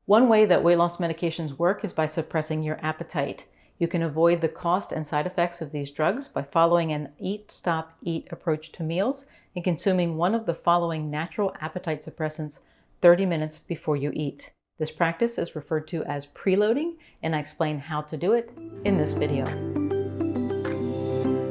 One way that weight loss medications work is by suppressing your appetite. You can avoid the cost and side effects of these drugs by following an eat, stop, eat approach to meals and consuming one of the following natural appetite suppressants 30 minutes before you eat. This practice is referred to as preloading, and I explain how to do it in this video.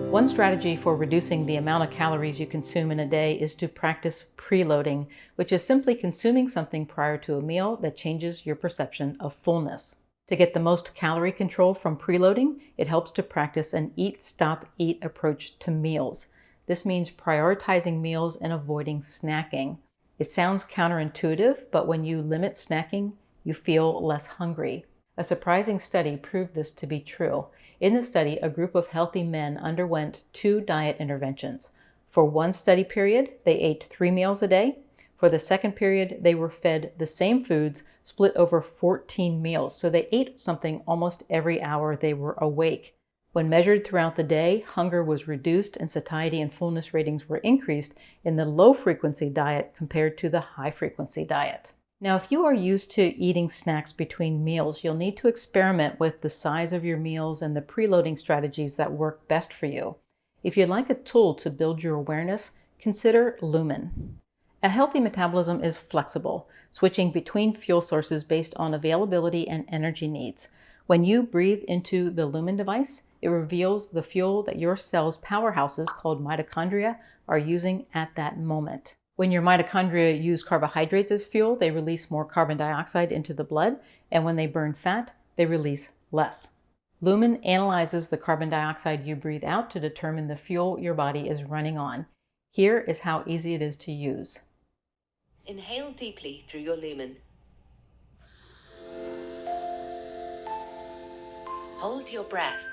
One strategy for reducing the amount of calories you consume in a day is to practice preloading, which is simply consuming something prior to a meal that changes your perception of fullness. To get the most calorie control from preloading, it helps to practice an eat, stop, eat approach to meals. This means prioritizing meals and avoiding snacking. It sounds counterintuitive, but when you limit snacking, you feel less hungry. A surprising study proved this to be true. In the study, a group of healthy men underwent 2 diet interventions. For one study period, they ate 3 meals a day. For the second period, they were fed the same foods split over 14 meals, so they ate something almost every hour they were awake. When measured throughout the day, hunger was reduced and satiety and fullness ratings were increased in the low-frequency diet compared to the high-frequency diet. Now, if you are used to eating snacks between meals, you'll need to experiment with the size of your meals and the preloading strategies that work best for you. If you'd like a tool to build your awareness, consider Lumen. A healthy metabolism is flexible, switching between fuel sources based on availability and energy needs. When you breathe into the Lumen device, it reveals the fuel that your cell's powerhouses, called mitochondria, are using at that moment. When your mitochondria use carbohydrates as fuel, they release more carbon dioxide into the blood, and when they burn fat, they release less. Lumen analyzes the carbon dioxide you breathe out to determine the fuel your body is running on. Here is how easy it is to use. Inhale deeply through your lumen. Hold your breath.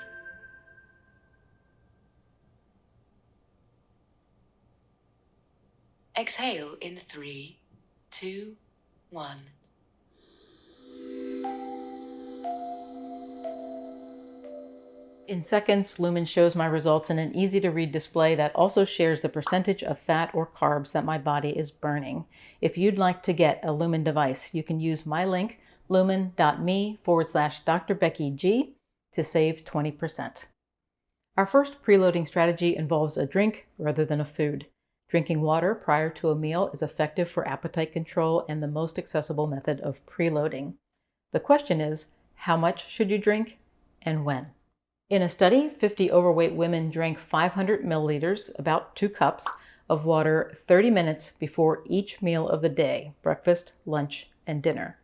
Exhale in 3, 2, 1. In seconds, Lumen shows my results in an easy-to-read display that also shares the percentage of fat or carbs that my body is burning. If you'd like to get a Lumen device, you can use my link, lumen.me/Dr. Becky G, to save 20%. Our first preloading strategy involves a drink rather than a food. Drinking water prior to a meal is effective for appetite control and the most accessible method of preloading. The question is, how much should you drink and when? In a study, 50 overweight women drank 500 milliliters, about 2 cups, of water 30 minutes before each meal of the day, breakfast, lunch, and dinner.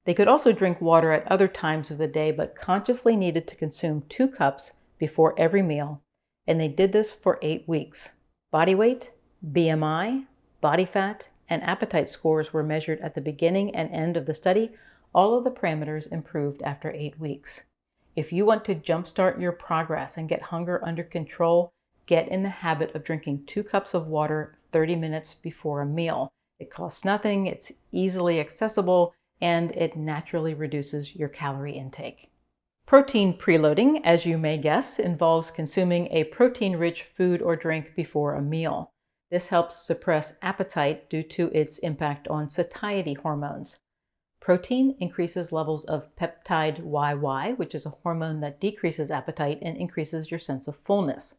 They could also drink water at other times of the day, but consciously needed to consume 2 cups before every meal, and they did this for 8 weeks. Body weight, BMI, body fat, and appetite scores were measured at the beginning and end of the study. All of the parameters improved after 8 weeks. If you want to jumpstart your progress and get hunger under control, get in the habit of drinking 2 cups of water 30 minutes before a meal. It costs nothing, it's easily accessible, and it naturally reduces your calorie intake. Protein preloading, as you may guess, involves consuming a protein-rich food or drink before a meal. This helps suppress appetite due to its impact on satiety hormones. Protein increases levels of peptide YY, which is a hormone that decreases appetite and increases your sense of fullness.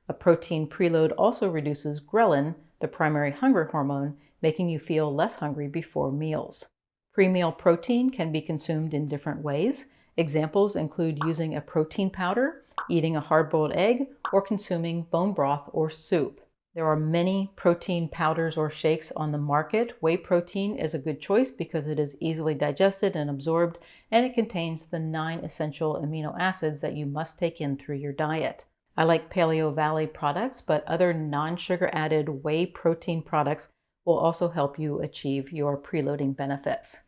A protein preload also reduces ghrelin, the primary hunger hormone, making you feel less hungry before meals. Pre-meal protein can be consumed in different ways. Examples include using a protein powder, eating a hard-boiled egg, or consuming bone broth or soup. There are many protein powders or shakes on the market. Whey protein is a good choice because it is easily digested and absorbed, and it contains the 9 essential amino acids that you must take in through your diet. I like Paleo Valley products, but other non-sugar added whey protein products will also help you achieve your preloading benefits.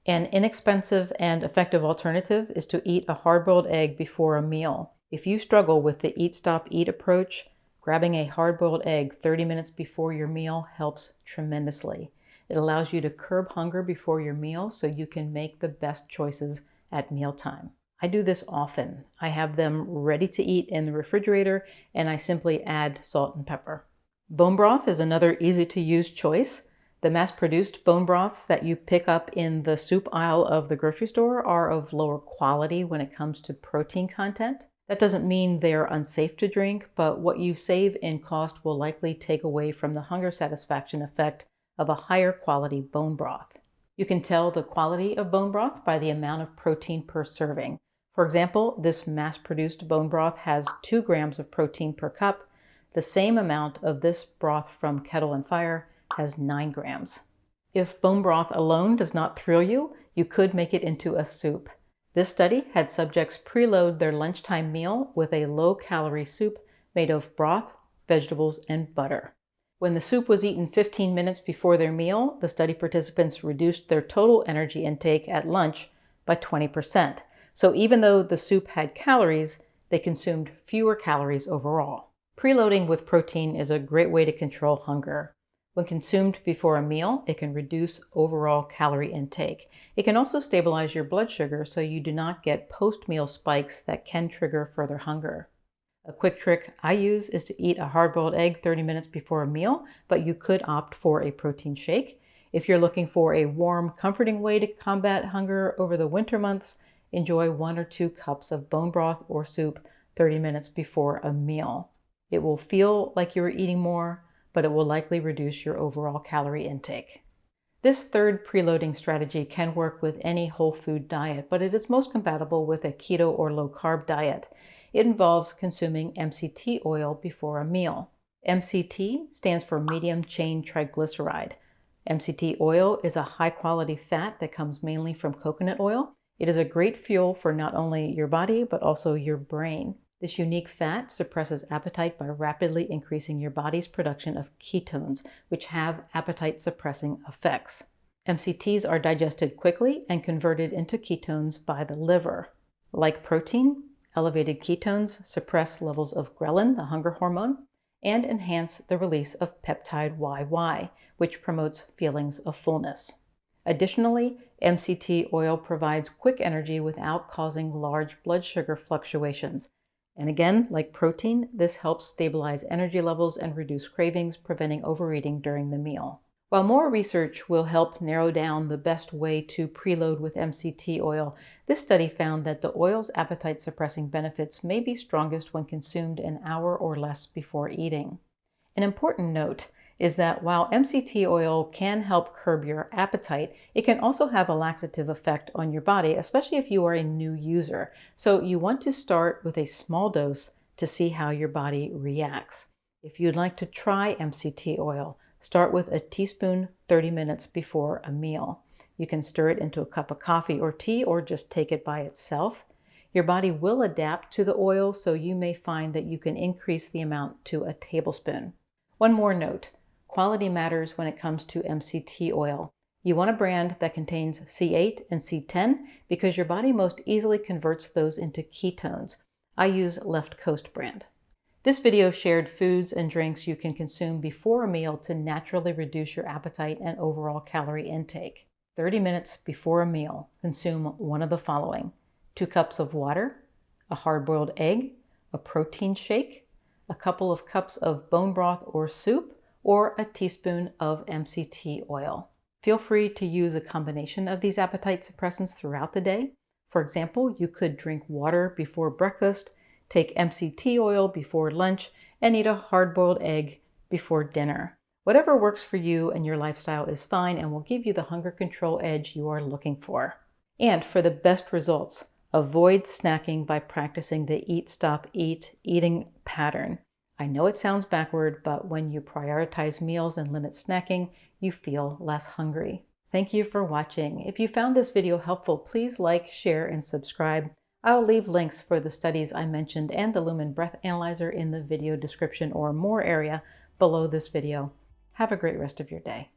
An inexpensive and effective alternative is to eat a hard-boiled egg before a meal. If you struggle with the eat, stop, eat approach, grabbing a hard-boiled egg 30 minutes before your meal helps tremendously. It allows you to curb hunger before your meal so you can make the best choices at mealtime. I do this often. I have them ready to eat in the refrigerator, and I simply add salt and pepper. Bone broth is another easy-to-use choice. The mass-produced bone broths that you pick up in the soup aisle of the grocery store are of lower quality when it comes to protein content. That doesn't mean they're unsafe to drink, but what you save in cost will likely take away from the hunger satisfaction effect of a higher quality bone broth. You can tell the quality of bone broth by the amount of protein per serving. For example, this mass-produced bone broth has 2 grams of protein per cup. The same amount of this broth from Kettle and Fire has 9 grams. If bone broth alone does not thrill you, you could make it into a soup. This study had subjects preload their lunchtime meal with a low-calorie soup made of broth, vegetables, and butter. When the soup was eaten 15 minutes before their meal, the study participants reduced their total energy intake at lunch by 20%. So even though the soup had calories, they consumed fewer calories overall. Preloading with protein is a great way to control hunger. When consumed before a meal, it can reduce overall calorie intake. It can also stabilize your blood sugar so you do not get post-meal spikes that can trigger further hunger. A quick trick I use is to eat a hard-boiled egg 30 minutes before a meal, but you could opt for a protein shake. If you're looking for a warm, comforting way to combat hunger over the winter months, enjoy 1 or 2 cups of bone broth or soup 30 minutes before a meal. It will feel like you're eating more, but it will likely reduce your overall calorie intake. This third preloading strategy can work with any whole food diet, but it is most compatible with a keto or low-carb diet. It involves consuming MCT oil before a meal. MCT stands for medium chain triglyceride. MCT oil is a high-quality fat that comes mainly from coconut oil. It is a great fuel for not only your body, but also your brain. This unique fat suppresses appetite by rapidly increasing your body's production of ketones, which have appetite-suppressing effects. MCTs are digested quickly and converted into ketones by the liver. Like protein, elevated ketones suppress levels of ghrelin, the hunger hormone, and enhance the release of peptide YY, which promotes feelings of fullness. Additionally, MCT oil provides quick energy without causing large blood sugar fluctuations. And again, like protein, this helps stabilize energy levels and reduce cravings, preventing overeating during the meal. While more research will help narrow down the best way to preload with MCT oil, this study found that the oil's appetite-suppressing benefits may be strongest when consumed an hour or less before eating. An important note is that while MCT oil can help curb your appetite, it can also have a laxative effect on your body, especially if you are a new user. So you want to start with a small dose to see how your body reacts. If you'd like to try MCT oil, start with a teaspoon 30 minutes before a meal. You can stir it into a cup of coffee or tea, or just take it by itself. Your body will adapt to the oil, so you may find that you can increase the amount to a tablespoon. One more note. Quality matters when it comes to MCT oil. You want a brand that contains C8 and C10 because your body most easily converts those into ketones. I use Left Coast brand. This video shared foods and drinks you can consume before a meal to naturally reduce your appetite and overall calorie intake. 30 minutes before a meal, consume one of the following: 2 cups of water, a hard-boiled egg, a protein shake, a couple of cups of bone broth or soup, or a teaspoon of MCT oil. Feel free to use a combination of these appetite suppressants throughout the day. For example, you could drink water before breakfast, take MCT oil before lunch, and eat a hard-boiled egg before dinner. Whatever works for you and your lifestyle is fine and will give you the hunger control edge you are looking for. And for the best results, avoid snacking by practicing the eat, stop, eat eating pattern. I know it sounds backward, but when you prioritize meals and limit snacking, you feel less hungry. Thank you for watching. If you found this video helpful, please like, share, and subscribe. I'll leave links for the studies I mentioned and the Lumen Breath Analyzer in the video description or more area below this video. Have a great rest of your day.